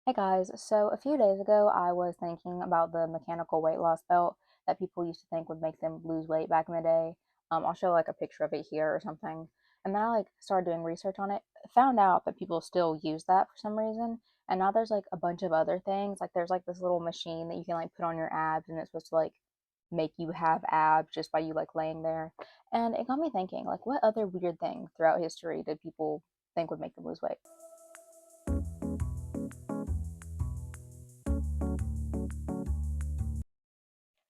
Hey guys, so a few days ago I was thinking about the mechanical weight loss belt that people used to think would make them lose weight back in the day. I'll show like a picture of it here or something. And then I started doing research on it, found out that people still use that for some reason. And now there's like a bunch of other things. Like there's like this little machine that you can like put on your abs and it's supposed to like make you have abs just by you like laying there. And it got me thinking, like what other weird thing throughout history did people think would make them lose weight?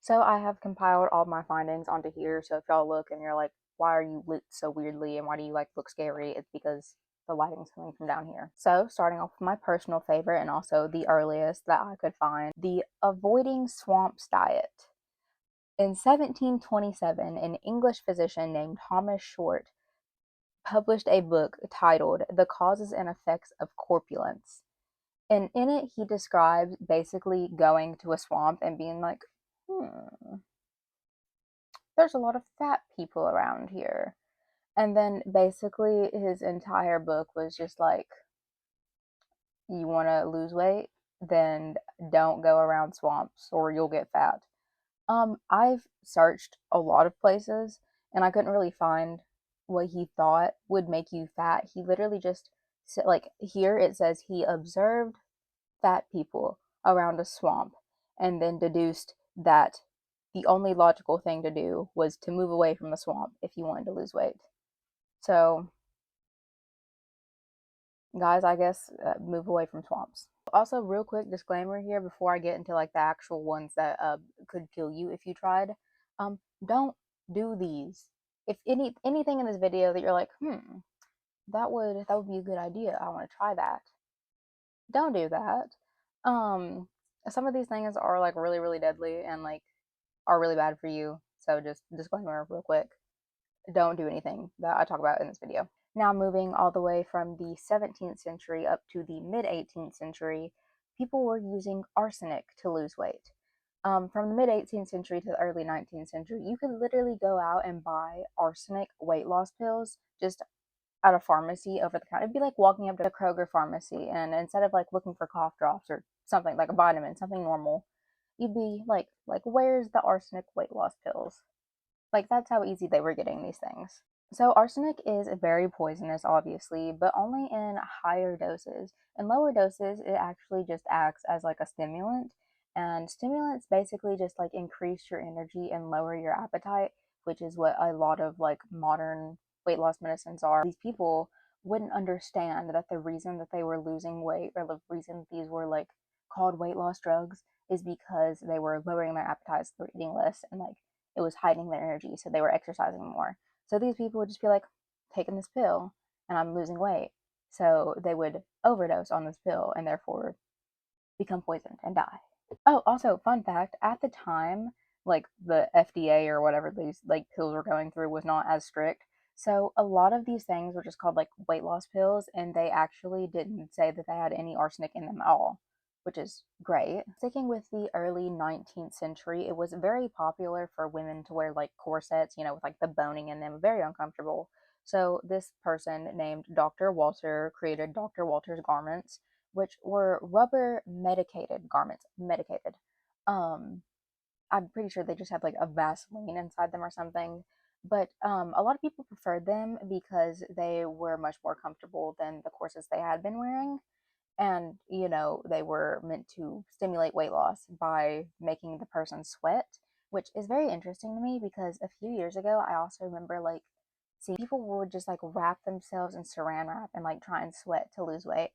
So I have compiled all my findings onto here. So if y'all look and you're like, why are you lit so weirdly and why do you like look scary? It's because the lighting's coming from down here. So starting off with my personal favorite and also the earliest that I could find, the avoiding swamps diet. In 1727, an English physician named Thomas Short published a book titled The Causes and Effects of Corpulence. And in it, he describes basically going to a swamp and being like, there's a lot of fat people around here. And then basically his entire book was just like, you want to lose weight? Then don't go around swamps or you'll get fat. I've searched a lot of places and I couldn't really find what he thought would make you fat. He literally just said, like, here it says he observed fat people around a swamp and then deduced that the only logical thing to do was to move away from the swamp if you wanted to lose weight. So, guys, I guess move away from swamps. Also, real quick disclaimer here before I get into like the actual ones that could kill you if you tried. Don't do these. If anything in this video that you're like, that would be a good idea. I want to try that. Don't do that. Um, some of these things are like really, really deadly and like are really bad for you. So just disclaimer real quick. Don't do anything that I talk about in this video. Now, moving all the way from the 17th century up to the mid 18th century, people were using arsenic to lose weight. From the mid 18th century to the early 19th century, you could literally go out and buy arsenic weight loss pills just at a pharmacy over the counter. It'd be like walking up to the Kroger pharmacy, and instead of like looking for cough drops or something like a vitamin, something normal, you'd be like, where's the arsenic weight loss pills? Like that's how easy they were getting these things. So arsenic is very poisonous, obviously, but only in higher doses. In lower doses, it actually just acts as like a stimulant, and stimulants basically just like increase your energy and lower your appetite, which is what a lot of like modern weight loss medicines are. These people wouldn't understand that the reason that they were losing weight or the reason these were like called weight loss drugs is because they were lowering their appetites through eating less and like it was heightening their energy, so they were exercising more. So these people would just be like, taking this pill and I'm losing weight. So they would overdose on this pill and therefore become poisoned and die. Oh, also, fun fact, at the time, like the FDA or whatever these like pills were going through was not as strict. So a lot of these things were just called like weight loss pills, and they actually didn't say that they had any arsenic in them at all, which is great. Sticking with the early 19th century, it was very popular for women to wear like corsets, with like the boning in them, very uncomfortable. So this person named Dr. Walter created Dr. Walter's garments, which were rubber medicated garments. Medicated. Um, I'm pretty sure they just had like a Vaseline inside them or something. But a lot of people preferred them because they were much more comfortable than the corsets they had been wearing. And, they were meant to stimulate weight loss by making the person sweat, which is very interesting to me because a few years ago, I also remember like seeing people would just like wrap themselves in saran wrap and like try and sweat to lose weight.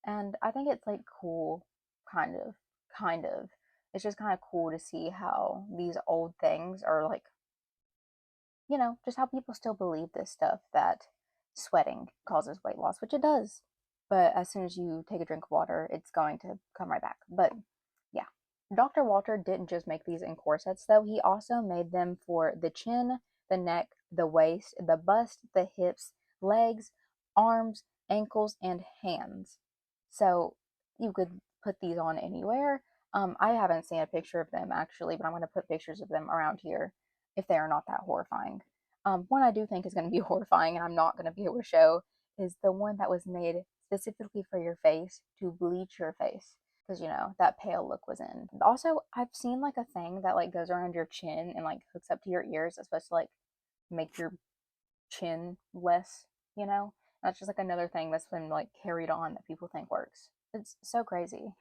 And I think it's like cool, kind of, kind of. It's just kind of cool to see how these old things are like, just how people still believe this stuff that sweating causes weight loss, which it does. But as soon as you take a drink of water, it's going to come right back. But yeah, Dr. Walter didn't just make these in corsets, though. He also made them for the chin, the neck, the waist, the bust, the hips, legs, arms, ankles, and hands. So you could put these on anywhere. I haven't seen a picture of them actually, but I'm going to put pictures of them around here if they are not that horrifying. One I do think is going to be horrifying, and I'm not going to be able to show, is the one that was made specifically for your face to bleach your face. because that pale look was in. Also, I've seen like a thing that like goes around your chin and like hooks up to your ears. It's supposed to like make your chin less, you know? That's just like another thing that's been like carried on that people think works. It's so crazy.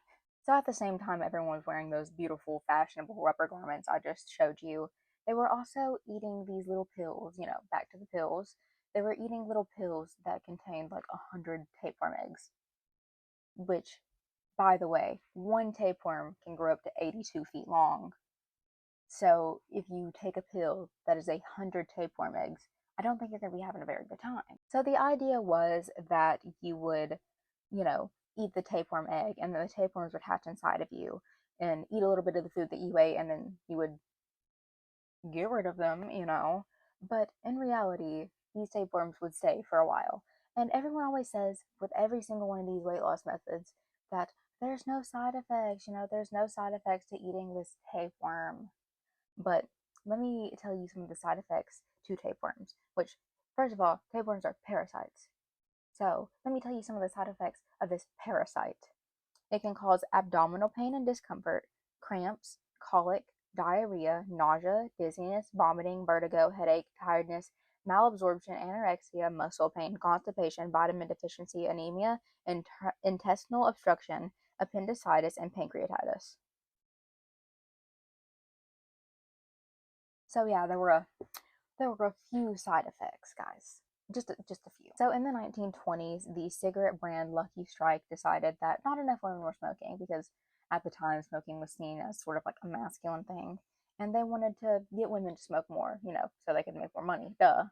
So at the same time everyone was wearing those beautiful fashionable rubber garments I just showed you, they were also eating these little pills, back to the pills. They were eating little pills that contained like 100 tapeworm eggs, which, by the way, one tapeworm can grow up to 82 feet long. So if you take a pill that is 100 tapeworm eggs, I don't think you're going to be having a very good time. So the idea was that you would, eat the tapeworm egg, and then the tapeworms would hatch inside of you and eat a little bit of the food that you ate, and then you would get rid of them. But in reality, these tapeworms would stay for a while. And everyone always says, with every single one of these weight loss methods, that there's no side effects, there's no side effects to eating this tapeworm. But let me tell you some of the side effects to tapeworms, which, first of all, tapeworms are parasites. So let me tell you some of the side effects of this parasite. It can cause abdominal pain and discomfort, cramps, colic, diarrhea, nausea, dizziness, vomiting, vertigo, headache, tiredness, malabsorption, anorexia, muscle pain, constipation, vitamin deficiency, anemia, intestinal obstruction, appendicitis, and pancreatitis. So yeah, there were a few side effects, guys. Just a few. So in the 1920s, the cigarette brand Lucky Strike decided that not enough women were smoking, because at the time smoking was seen as sort of like a masculine thing, and they wanted to get women to smoke more, so they could make more money. Duh.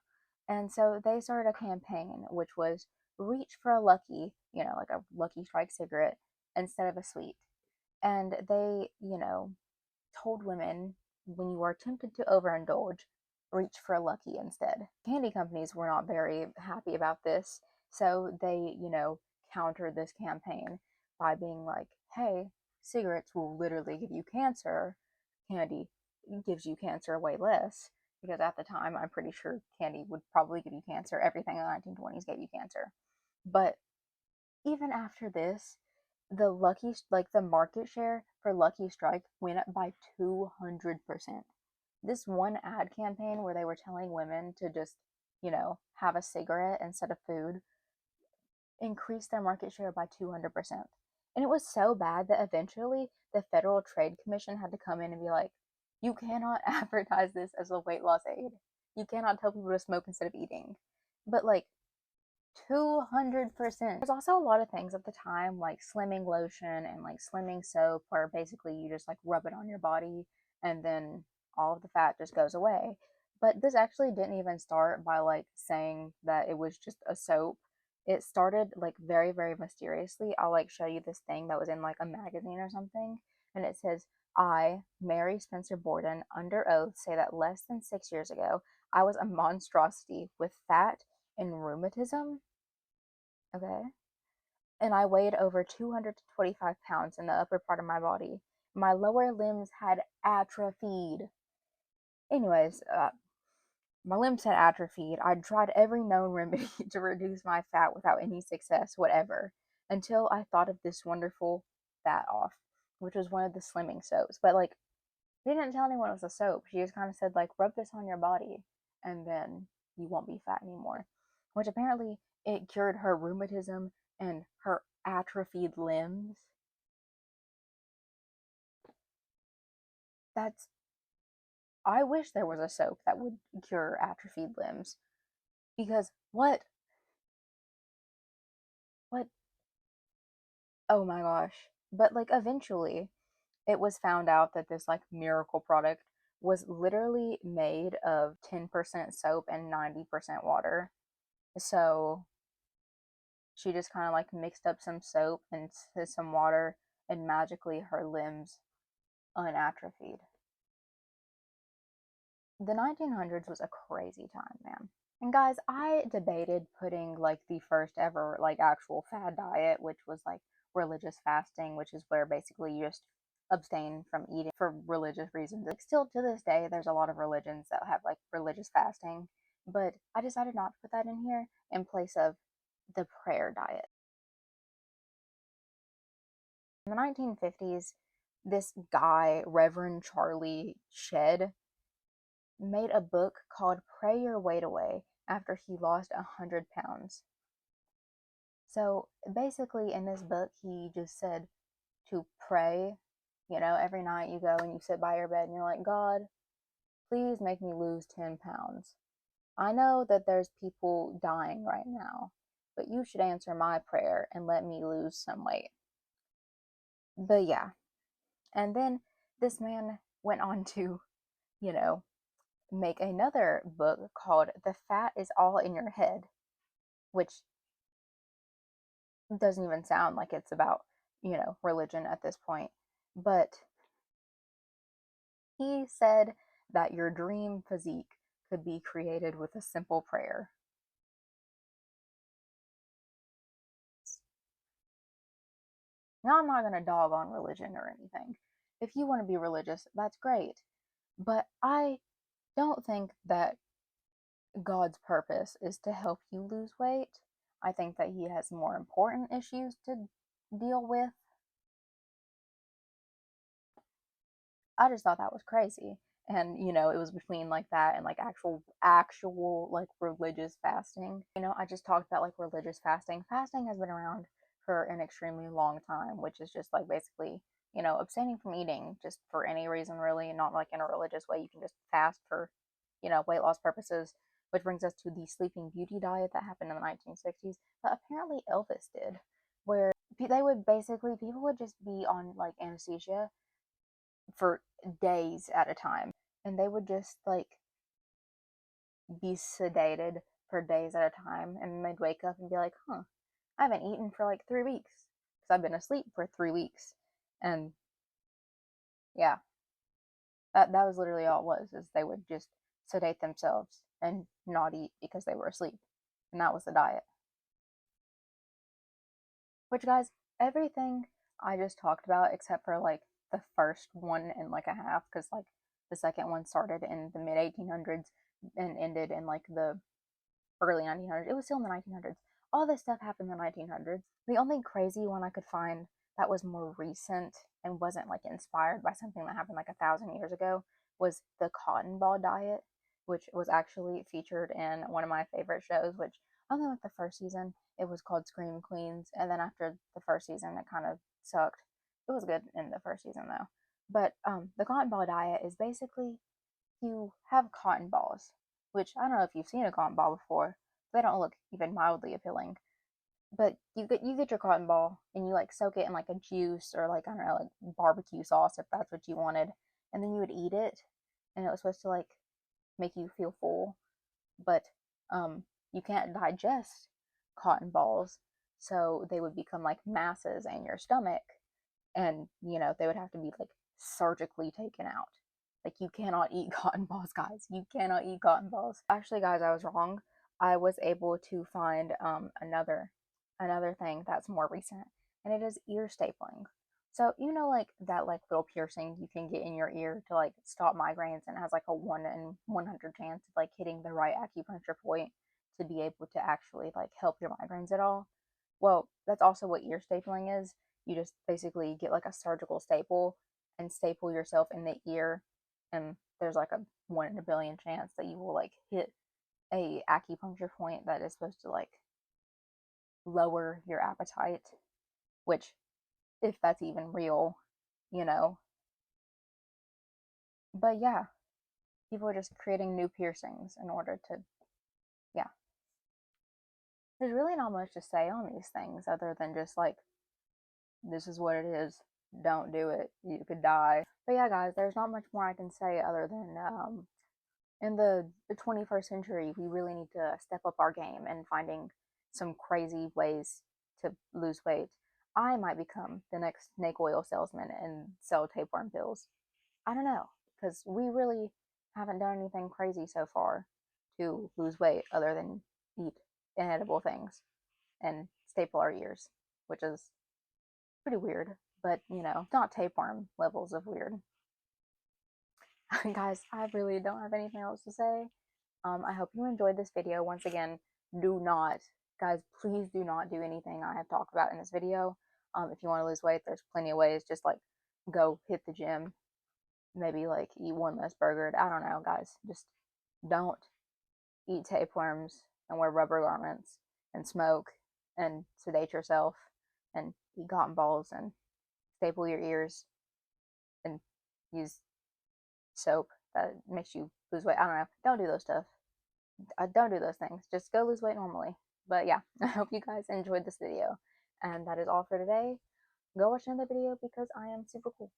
And so they started a campaign which was reach for a Lucky, like a Lucky Strike cigarette instead of a sweet. And they, told women, when you are tempted to overindulge, reach for a Lucky instead. Candy companies were not very happy about this, so they, countered this campaign by being like, hey, cigarettes will literally give you cancer. Candy gives you cancer way less. Because at the time, I'm pretty sure candy would probably give you cancer. Everything in the 1920s gave you cancer. But even after this, the market share for Lucky Strike went up by 200%. This one ad campaign where they were telling women to just, have a cigarette instead of food increased their market share by 200%. And it was so bad that eventually the Federal Trade Commission had to come in and be like, you cannot advertise this as a weight loss aid. You cannot tell people to smoke instead of eating. But like, 200%. There's also a lot of things at the time, like slimming lotion and like slimming soap, where basically you just like rub it on your body and then all of the fat just goes away. But this actually didn't even start by like saying that it was just a soap. It started like very, very mysteriously. I'll like show you this thing that was in like a magazine or something, and it says, I, Mary Spencer Borden, under oath, say that less than 6 years ago, I was a monstrosity with fat and rheumatism. Okay. And I weighed over 225 pounds in the upper part of my body. My lower limbs had atrophied. Anyways, my limbs had atrophied. I'd tried every known remedy to reduce my fat without any success, whatever, until I thought of this wonderful fat off, which was one of the slimming soaps. But like, she didn't tell anyone it was a soap. She just kind of said, like, rub this on your body and then you won't be fat anymore. Which apparently it cured her rheumatism and her atrophied limbs. That's. I wish there was a soap that would cure atrophied limbs. Because what? What? Oh my gosh. But like, eventually, it was found out that this like miracle product was literally made of 10% soap and 90% water. So she just kind of like mixed up some soap and some water, and magically her limbs unatrophied. The 1900s was a crazy time, man. And guys, I debated putting like the first ever like actual fad diet, which was like religious fasting, which is where basically you just abstain from eating for religious reasons. Like, still to this day, there's a lot of religions that have like religious fasting, but I decided not to put that in here in place of the prayer diet. In the 1950s, this guy, Reverend Charlie Shedd, made a book called Pray Your Weight Away after he lost 100 pounds. So basically, in this book, he just said to pray. Every night you go and you sit by your bed and you're like, God, please make me lose 10 pounds. I know that there's people dying right now, but you should answer my prayer and let me lose some weight. But yeah, and then this man went on to, you know, make another book called The Fat is All in Your Head, which doesn't even sound like it's about, religion at this point. But he said that your dream physique could be created with a simple prayer. Now, I'm not going to dog on religion or anything. If you want to be religious, that's great. But I don't think that God's purpose is to help you lose weight. I think that He has more important issues to deal with. I just thought that was crazy. And it was between like that and like actual like religious fasting. I just talked about like religious fasting. Fasting has been around for an extremely long time, which is just like basically, abstaining from eating just for any reason really, not like in a religious way. You can just fast for, weight loss purposes, which brings us to the Sleeping Beauty diet that happened in the 1960s that apparently Elvis did, where people would just be on like anesthesia for days at a time, and they would just like be sedated for days at a time, and they'd wake up and be like, huh, I haven't eaten for like 3 weeks because I've been asleep for 3 weeks. And yeah, that was literally all it was, is they would just sedate themselves and not eat because they were asleep, and that was the diet. Which, guys, everything I just talked about except for like the first one and like a half, because like the second one started in the mid 1800s and ended in like the early 1900s. It was still in the 1900s. All this stuff happened in the 1900s. The only crazy one I could find that was more recent and wasn't like inspired by something that happened like 1,000 years ago was the cotton ball diet, which was actually featured in one of my favorite shows, which only like the first season it was called Scream Queens, and then after the first season it kind of sucked. It was good in the first season though. But the cotton ball diet is basically you have cotton balls, which I don't know if you've seen a cotton ball before. They don't look even mildly appealing. But you get your cotton ball and you like soak it in like a juice or like I don't know like barbecue sauce if that's what you wanted, and then you would eat it, and it was supposed to like make you feel full, but you can't digest cotton balls, so they would become like masses in your stomach, and they would have to be like surgically taken out. Like, you cannot eat cotton balls, guys. You cannot eat cotton balls. Actually, guys, I was wrong. I was able to find another thing that's more recent, and it is ear stapling. So like that like little piercing you can get in your ear to like stop migraines, and it has like a 1 in 100 chance of like hitting the right acupuncture point to be able to actually like help your migraines at all. Well, that's also what ear stapling is. You just basically get like a surgical staple and staple yourself in the ear, and there's like a 1 in a billion chance that you will like hit a acupuncture point that is supposed to like lower your appetite, which, if that's even real, you know. But yeah, people are just creating new piercings in order to, yeah. There's really not much to say on these things other than just like, this is what it is. Don't do it. You could die. But yeah, guys, there's not much more I can say other than in the 21st century, we really need to step up our game and finding some crazy ways to lose weight. I might become the next snake oil salesman and sell tapeworm pills. I don't know, because we really haven't done anything crazy so far to lose weight other than eat inedible things and staple our ears, which is pretty weird, but not tapeworm levels of weird. Guys, I really don't have anything else to say. I hope you enjoyed this video. Once again, do not, guys, please do not do anything I have talked about in this video. If you want to lose weight, there's plenty of ways. Just like go hit the gym, maybe like eat one less burger. I don't know, guys. Just don't eat tapeworms and wear rubber garments and smoke and sedate yourself and eat cotton balls and staple your ears and use soap that makes you lose weight. I don't know. Don't do those stuff. Don't do those things. Just go lose weight normally. But yeah, I hope you guys enjoyed this video. And that is all for today. Go watch another video because I am super cool.